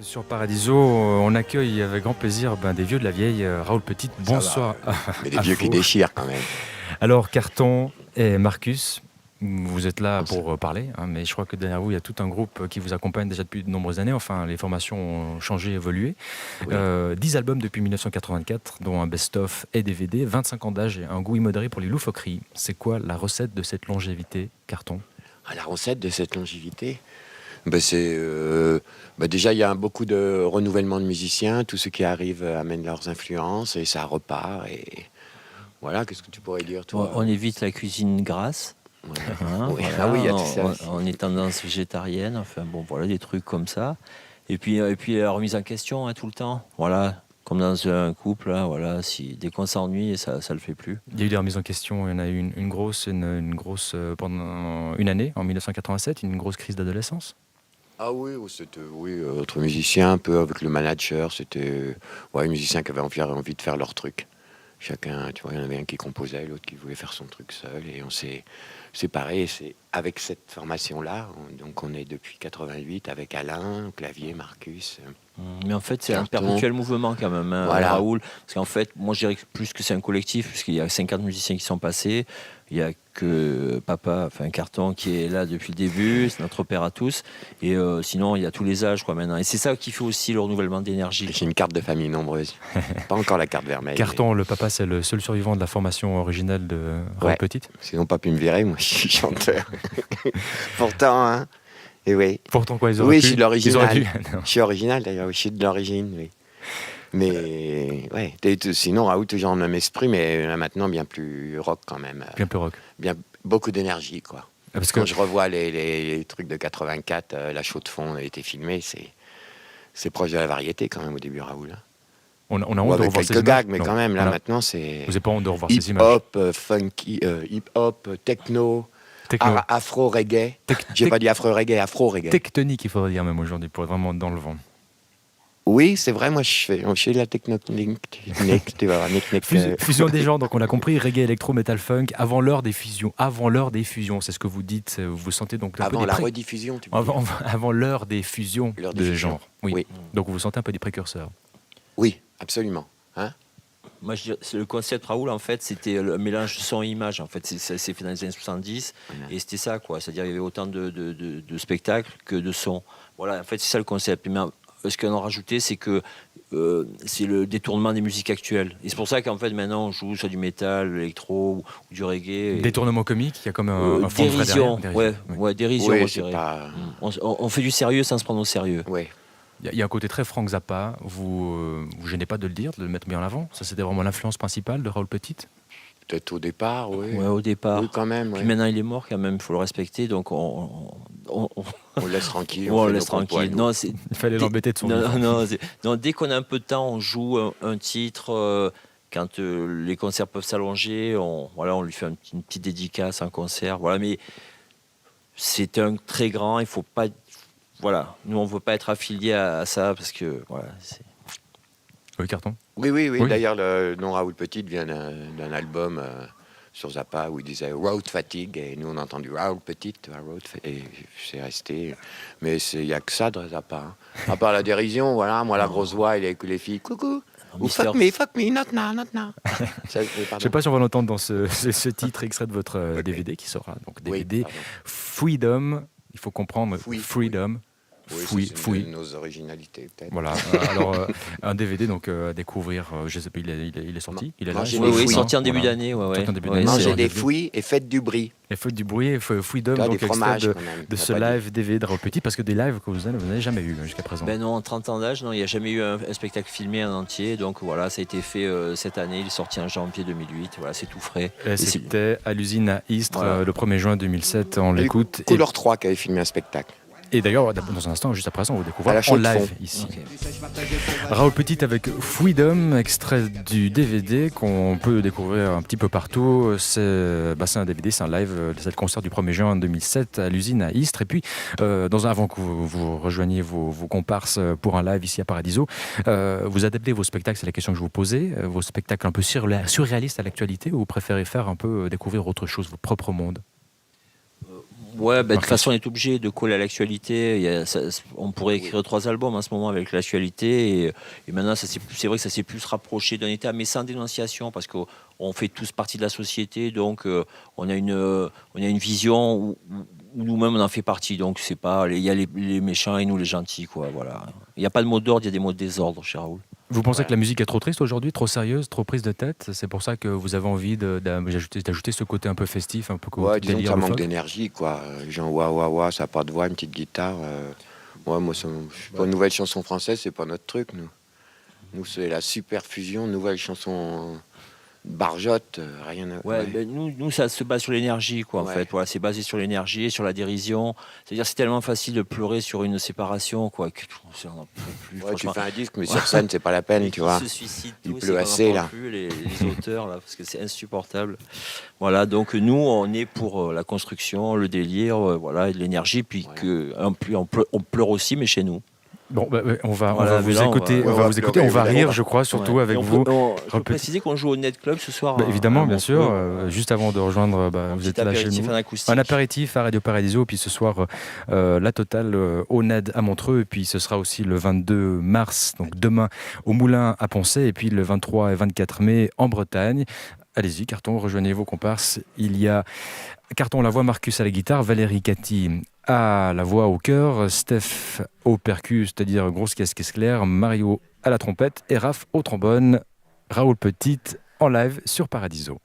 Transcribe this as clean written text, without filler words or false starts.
Sur Paradiso, on accueille avec grand plaisir des vieux de la vieille. Raoul Petit, bonsoir. Mais des vieux qui déchirent quand même. Alors, Carton et Marcus, vous êtes là pour parler, mais je crois que derrière vous, il y a tout un groupe qui vous accompagne déjà depuis de nombreuses années. Enfin, les formations ont changé, évolué. Oui. 10 albums depuis 1984, dont un best-of et DVD, 25 ans d'âge et un goût immodéré pour les loufoqueries. C'est quoi la recette de cette longévité, Carton ? La recette de cette longévité, déjà, il y a beaucoup de renouvellement de musiciens. Tous ceux qui arrivent amènent leurs influences et ça repart. Et voilà, qu'est-ce que tu pourrais dire, toi ? On évite la cuisine grasse. Ouais. Oui. Voilà. Ah oui, il y a tout ça. On est tendance végétarienne. Enfin bon, voilà, des trucs comme ça. Et puis la remise en question tout le temps. Voilà. Comme dans un couple, voilà, dès qu'on s'ennuie, ça le fait plus. Il y a eu des remises en question, il y en a eu une grosse pendant une année, en 1987, une grosse crise d'adolescence. Ah oui, c'était autre musicien, un peu avec le manager, c'était les musiciens qui avaient envie de faire leur truc. Chacun, tu vois, il y en avait un qui composait, l'autre qui voulait faire son truc seul, et on s'est séparés. C'est avec cette formation-là, donc on est depuis 88 avec Alain, au clavier, Marcus. Mais en fait, c'est un perpétuel mouvement quand même, voilà. Raoul. Parce qu'en fait, moi je dirais plus que c'est un collectif, puisqu'il y a 50 musiciens qui sont passés. Il n'y a que Carton qui est là depuis le début, c'est notre père à tous. Et sinon, il y a tous les âges maintenant. Et c'est ça qui fait aussi le renouvellement d'énergie. J'ai une carte de famille nombreuse. Pas encore la carte vermeille. Carton, le papa, c'est le seul survivant de la formation originelle de Raoul Petit. Sinon, pas pu me virer, moi je suis chanteur. Pourtant, hein. Et oui. Pourtant quoi, ils auraient pu. Oui, je suis de l'original. Je suis original d'ailleurs, je suis de l'origine, oui. Mais ouais, sinon Raoul toujours en même esprit, mais là maintenant bien plus rock quand même. Bien plus rock. Bien, beaucoup d'énergie quoi. Parce que quand je revois les trucs de 84, la chaude de fond a été filmée, c'est proche de la variété quand même au début Raoul. Hein. On a honte de revoir ces images. Quelques gags, mais quand même là maintenant c'est. Vous n'avez pas honte de revoir ces images. Hip-hop, funky, hip-hop, techno. Afro-reggae. J'ai pas dit afro-reggae, afro-reggae. Tectonique, il faudrait dire même aujourd'hui, pour être vraiment dans le vent. Oui, c'est vrai, moi je fais de la technique, tu vois. Fusion des genres, donc on a compris, reggae, électro, metal, funk, avant l'heure des fusions, c'est ce que vous dites, vous vous sentez donc un peu la rediffusion, tu peux avant l'heure des fusions de genres. Oui. Donc vous vous sentez un peu des précurseurs. Oui, absolument. Hein? Moi, le concept Raoul, en fait, c'était le mélange son-image. En fait, c'est fait dans les années 70, et c'était ça, quoi. C'est-à-dire qu'il y avait autant de spectacles que de sons. Voilà, en fait, c'est ça le concept. Mais ce qu'on a rajouté, c'est que c'est le détournement des musiques actuelles. Et c'est pour ça qu'en fait, maintenant, on joue sur du métal, l'électro ou du reggae. Détournement comique, il y a comme un fond dérision. Dérision. Dérision, oui, je dirais. On fait du sérieux sans se prendre au sérieux. Oui. Il y a un côté très Frank Zappa, vous gênez pas de le dire, de le mettre bien en avant. Ça, c'était vraiment l'influence principale de Raoul Petit. Peut-être au départ, oui. Ouais, au départ. Oui, quand même. Puis maintenant, il est mort quand même, il faut le respecter, donc on le laisse tranquille. On le laisse tranquille. Non, il fallait l'embêter de son non, dès qu'on a un peu de temps, on joue un titre. Quand les concerts peuvent s'allonger, on lui fait une petite dédicace, un concert. Voilà, mais c'est un très grand, il faut pas. Voilà, nous on ne veut pas être affiliés à ça parce que voilà. Oui, Carton. Oui. D'ailleurs, le nom Raoul Petit vient d'un album sur Zappa où il disait Road Fatigue, et nous on a entendu Raoul Petit, et c'est resté. Mais il n'y a que ça de Zappa. Hein. À part la dérision, voilà, moi la grosse voix et les filles, coucou. Ou fuck me, not now. Je ne sais pas si on va l'entendre dans ce titre extrait de votre DVD qui sera donc DVD Freedom. Il faut comprendre Freedom. Oui, c'est nos originalités peut-être. Voilà. Alors un DVD donc à découvrir. Je sais pas, il est sorti. Il est là. Oui, sorti en début d'année. Mangez des fouilles et faites du bruit. Et faites du bruit, Freedom, donc extrait de ce live DVD de Raoul Petit, parce que des lives que vous n'avez jamais eu jusqu'à présent. Ben non, en 30 ans d'âge, non, il n'y a jamais eu un spectacle filmé en entier. Donc voilà, ça a été fait cette année. Il est sorti en janvier 2008. Voilà, c'est tout frais. Et c'était à l'usine à Istres le 1er juin 2007. On l'écoute. Couleur 3 qui avait filmé un spectacle. Et d'ailleurs, dans un instant, juste après ça, on vous découvre en live ici. Okay. Raoul Petit avec Freedom, extrait du DVD qu'on peut découvrir un petit peu partout. C'est un DVD, c'est un live, c'est le concert du 1er juin 2007 à l'usine à Istres. Et puis, avant que vous rejoigniez vos comparses pour un live ici à Paradiso, vous adaptez vos spectacles, c'est la question que je vous posais, vos spectacles un peu surréalistes à l'actualité, ou vous préférez faire un peu découvrir autre chose, votre propre monde? Ouais, de toute façon, on est obligé de coller à l'actualité. On pourrait écrire 3 albums en ce moment avec l'actualité. Et maintenant, c'est vrai que ça s'est plus rapproché d'un état, mais sans dénonciation, parce qu'on fait tous partie de la société. Donc, on a une vision où nous-mêmes, on en fait partie. Donc, c'est pas, il y a les méchants et nous, les gentils, quoi. Voilà. Il n'y a pas de mot d'ordre, il y a des mots de désordre, cher Raoul. Vous pensez que la musique est trop triste aujourd'hui, trop sérieuse, trop prise de tête? C'est pour ça que vous avez envie d'ajouter ce côté un peu festif, un peu disons que ça manque d'énergie, quoi. Les gens, ouah, ça n'a pas de voix, une petite guitare. Moi, je suis pas une nouvelle chanson française, c'est pas notre truc, nous. Nous, c'est la super fusion, nouvelle chanson barjotte, rien à... Nous, ça se base sur l'énergie, quoi, en fait. Voilà, c'est basé sur l'énergie, sur la dérision. C'est-à-dire, c'est tellement facile de pleurer sur une séparation, quoi, que on en peut plus. Tu fais un disque, mais sur scène, c'est pas la peine, tu vois. Se suicident il tous, pleut assez, là. Plus, les auteurs, là, parce que c'est insupportable. Voilà, donc nous, on est pour la construction, le délire, et de l'énergie, puis on pleure aussi, mais chez nous. Bon, on va vous écouter, on va rire, je crois, surtout avec vous. Je peux préciser qu'on joue au Net Club ce soir. Évidemment, bien sûr. Juste avant de rejoindre, vous êtes là chez nous. Un apéritif à Radio Paradiso, puis ce soir, la totale au NED à Montreux, et puis ce sera aussi le 22 mars, donc demain, au Moulin à Poncet, et puis le 23 et 24 mai en Bretagne. Allez-y, Carton, rejoignez vos comparses. Il y a Carton la voix, Marcus à la guitare, Valérie Cathy à la voix au chœur, Steph au percu, c'est-à-dire grosse caisse claire, Mario à la trompette et Raph au trombone. Raoul Petit en live sur Paradiso.